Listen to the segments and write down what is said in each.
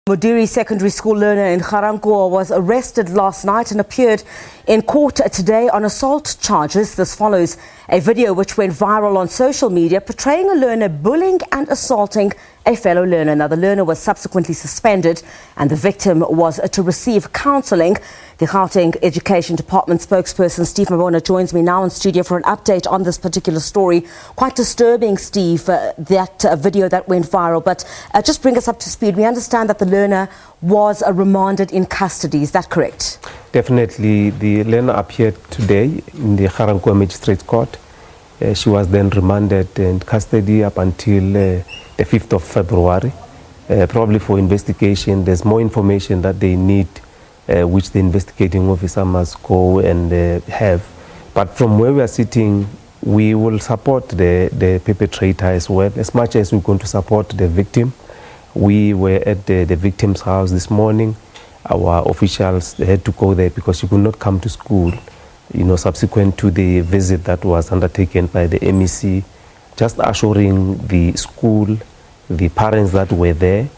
Mudiri Secondary School learner in Garankuwa was arrested last night and appeared in court today on assault charges. This follows a video which went viral on social media portraying a learner bullying and assaulting a fellow learner. Now, the learner was subsequently suspended and the victim was to receive counselling. The Gauteng Education Department spokesperson Steve Mabona joins me now in studio for an update on this particular story. Quite disturbing, Steve, that video that went viral. But just bring us up to speed. We understand that the learner was remanded in custody. Is that correct? Definitely. The learner appeared today in the Garankuwa Magistrates Court. She was then remanded in custody up until the 5th of February, probably for investigation. There's more information that they need, which the investigating officer must go and have. But from where we are sitting, we will support the perpetrator as well, as much as we're going to support the victim. We were at the victim's house this morning. Our officials had to go there because she could not come to school, subsequent to the visit that was undertaken by the MEC, just assuring the school, the parents that were there,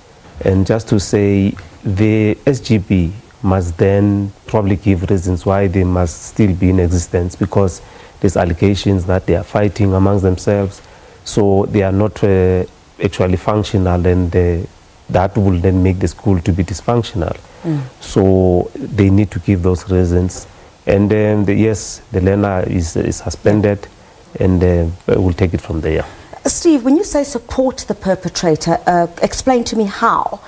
and just to say the SGB must then probably give reasons why they must still be in existence, because there's allegations that they are fighting amongst themselves, so they are not actually functional, and that will then make the school to be dysfunctional. So they need to give those reasons. And yes, the learner is suspended, and we'll take it from there. Steve, when you say support the perpetrator, explain to me how,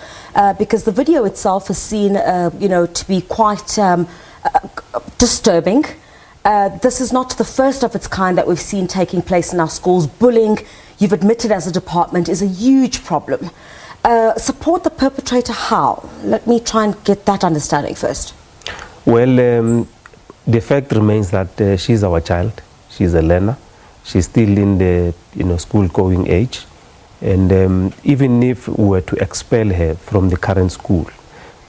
because the video itself is seen, to be quite disturbing. This is not the first of its kind that we've seen taking place in our schools. Bullying, you've admitted as a department, is a huge problem. Support the perpetrator how? Let me try and get that understanding first. Well, the fact remains that she's our child. She's a learner. She's still in the school-going age, and even if we were to expel her from the current school,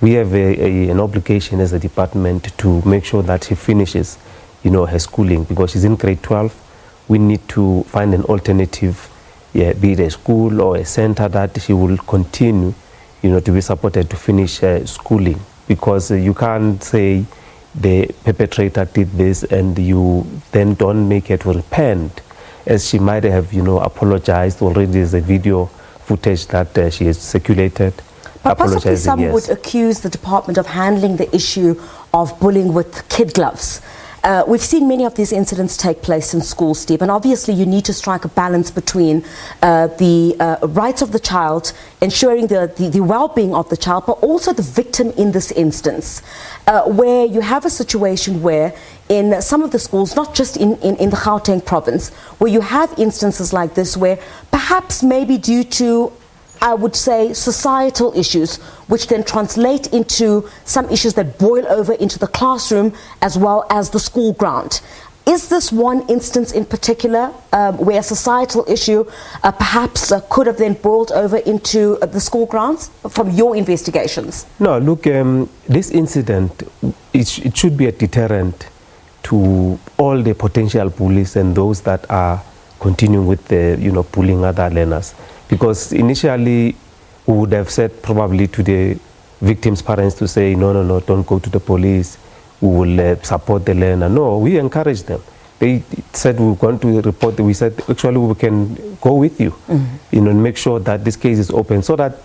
we have an obligation as a department to make sure that she finishes, her schooling, because she's in grade 12. We need to find an alternative, be it a school or a center that she will continue, to be supported to finish schooling, because you can't say the perpetrator did this and you then don't make her to repent, as she might have, apologized. Already there's a video footage that she has circulated. But possibly some would accuse the department of handling the issue of bullying with kid gloves. We've seen many of these incidents take place in schools, Steve, and obviously you need to strike a balance between the rights of the child, ensuring the well-being of the child, but also the victim in this instance, where you have a situation where in some of the schools, not just in the Gauteng province, where you have instances like this where perhaps maybe due to, I would say, societal issues, which then translate into some issues that boil over into the classroom as well as the school ground. Is this one instance in particular where a societal issue perhaps could have then boiled over into the school grounds from your investigations? No, look, this incident, it should be a deterrent to all the potential bullies and those that are continuing with the, bullying other learners. Because initially, we would have said probably to the victim's parents to say, no, don't go to the police. We will support the learner. No, we encouraged them. They said we were going to report. We said, actually, we can go with you, and make sure that this case is open so that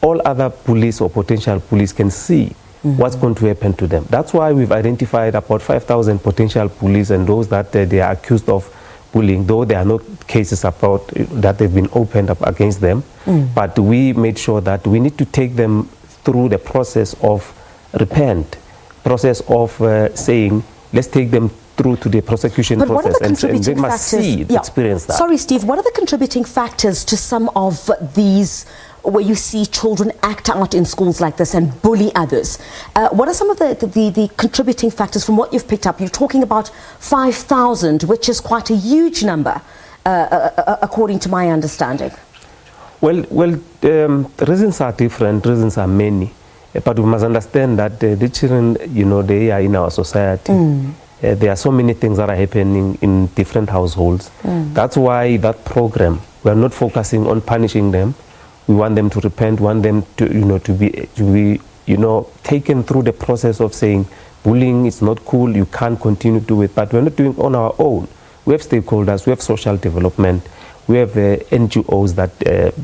all other police or potential police can see what's going to happen to them. That's why we've identified about 5,000 potential police and those that they are accused of bullying, though there are no cases about that they've been opened up against them. But we made sure that we need to take them through the process of repent, process of saying, let's take them through to the prosecution process, and they must see, experience that. Sorry, Steve, what are the contributing factors to some of these where you see children act out in schools like this and bully others? What are some of the contributing factors from what you've picked up? You're talking about 5,000, which is quite a huge number, according to my understanding. Well, reasons are different, reasons are many, but we must understand that the children, they are in our society. There are so many things that are happening in different households. That's why that program, we are not focusing on punishing them. We want them to repent, want them to be taken through the process of saying bullying is not cool, you can't continue to do it. But we're not doing it on our own. We have stakeholders, we have social development, we have NGOs that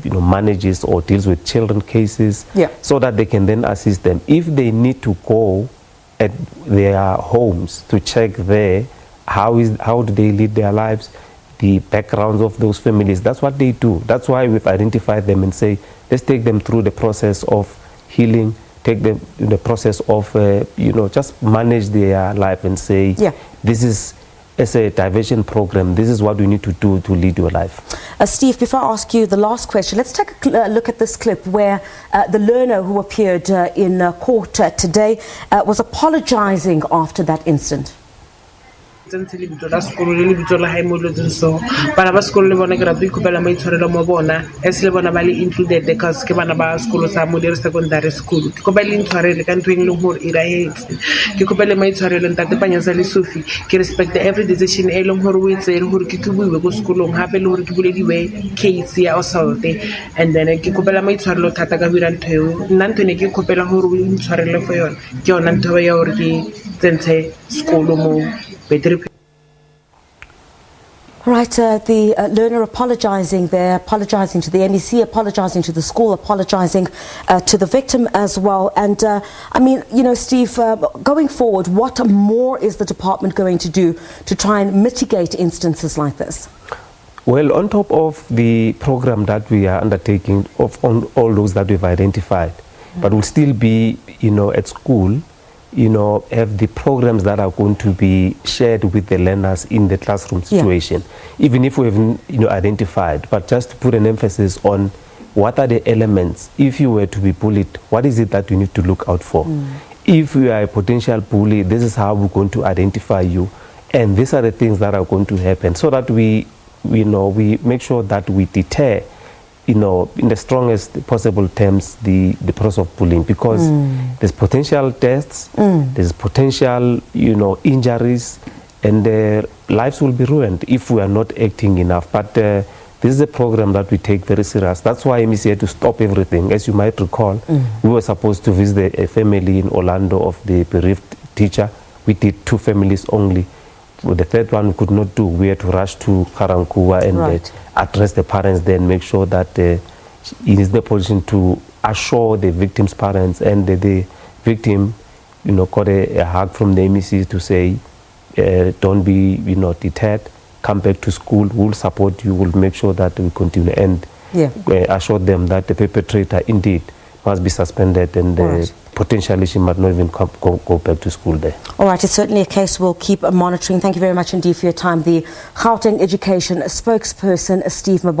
manages or deals with children cases, so that they can then assist them. If they need to go at their homes to check there, how do they lead their lives, the backgrounds of those families, that's what they do. That's why we've identified them and say, let's take them through the process of healing, take them in the process of, just manage their life and say, this is, as a diversion program, this is what we need to do to lead your life. Steve, before I ask you the last question, let's take a look at this clip where the learner who appeared in court today was apologizing after that incident. Tse le bitso la sekolo le bitso la hae mo lotseng so bana ba sekolo le bona ke rata ikopela mai tshwarelo mo bona es le bona ba le included because ke bana ba sekolo sa modern secondary school ke kopela intshwarele ka ntweng le hore ira hetse ke kopela mai tshwarelo ntate Panyasa le Sophie ke respect every decision e leng hore o itsere hore ke buiwe go sekolong hape le hore ke bulediwe case ya assault and then ke kopela mai tshwarelo thata ka bira ntheo nna ntwe ne ke kopela hore o intshwarele for yona ke yona ntho ya hore ke tsentse sekolo mo Right, the learner apologizing there, apologizing to the MEC, apologizing to the school, apologizing to the victim as well. And I mean, Steve, going forward, what more is the department going to do to try and mitigate instances like this? Well, on top of the program that we are undertaking, on all those that we've identified, but we'll still be, at school, have the programs that are going to be shared with the learners in the classroom situation, even if we have identified, but just to put an emphasis on what are the elements. If you were to be bullied, what is it that you need to look out for? If you are a potential bully, this is how we're going to identify you, and these are the things that are going to happen, so that we make sure that we deter, in the strongest possible terms, the process of bullying, because there's potential deaths, there's potential, injuries, and lives will be ruined if we are not acting enough. But this is a program that we take very serious. That's why MEC had to stop everything. As you might recall, we were supposed to visit a family in Orlando of the bereaved teacher. We did 2 families only. The third one we could not do. We had to rush to Garankuwa and address the parents, then make sure that he is in the position to assure the victim's parents, and the victim, got a hug from the MEC to say, don't be, deterred, come back to school, we'll support you, we'll make sure that we continue, and assure them that the perpetrator indeed must be suspended, and potentially she might not even go back to school there. All right, it's certainly a case we'll keep monitoring. Thank you very much indeed for your time. The Gauteng Education spokesperson, Steve Mabona.